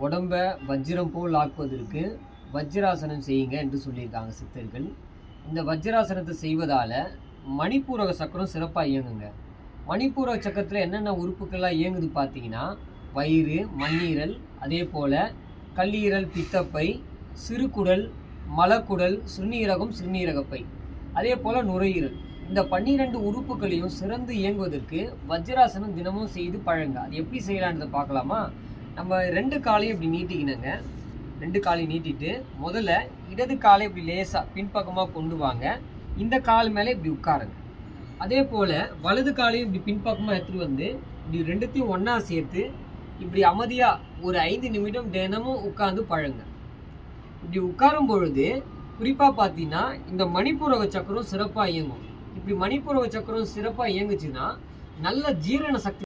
உடம்ப வஜ்ரம் போல் ஆக்குவதற்கு வஜ்ராசனம் செய்யுங்க என்று சொல்லியிருக்காங்க சித்தர்கள். இந்த வஜ்ராசனத்தை செய்வதால மணிப்பூரக சக்கரம் சிறப்பாக இயங்குங்க. மணிப்பூரக சக்கரத்தில் என்னென்ன உறுப்புகள்லாம் இயங்குது பார்த்தீங்கன்னா, வயிறு, மண்ணீரல், அதே போல் கல்லீரல், பித்தப்பை, சிறுகுடல், மலக்குடல், சிறுநீரகம், சிறுநீரகப்பை, அதே போல் நுரையீரல். இந்த 12 உறுப்புகளையும் சிறந்து இயங்குவதற்கு வஜ்ராசனம் தினமும் செய்து பழங்க. அது எப்படி செய்யலான்றதை பார்க்கலாமா? நம்ம 2 காலையும் இப்படி நீட்டிக்கணுங்க. 2 காலையும் நீட்டிட்டு முதல்ல இடது காலை இப்படி லேசாக பின்பக்கமாக கொண்டு வாங்க. இந்த கால் மேலே இப்படி உட்காருங்க. அதே போல் வலது காலையும் இப்படி பின்பக்கமாக எடுத்துகிட்டு வந்து இப்படி 2த்தையும் ஒன்றா சேர்த்து இப்படி அமைதியாக ஒரு 5 நிமிடம் தினமும் உட்காந்து பழங்க. இப்படி உட்காரும் பொழுது குறிப்பாக பார்த்தீங்கன்னா இந்த மணிப்பூரக சக்கரம் சிறப்பாக இயங்கும். இப்படி மணிப்பூரக சக்கரம் சிறப்பாக இயங்குச்சுன்னா நல்ல ஜீரண சக்தி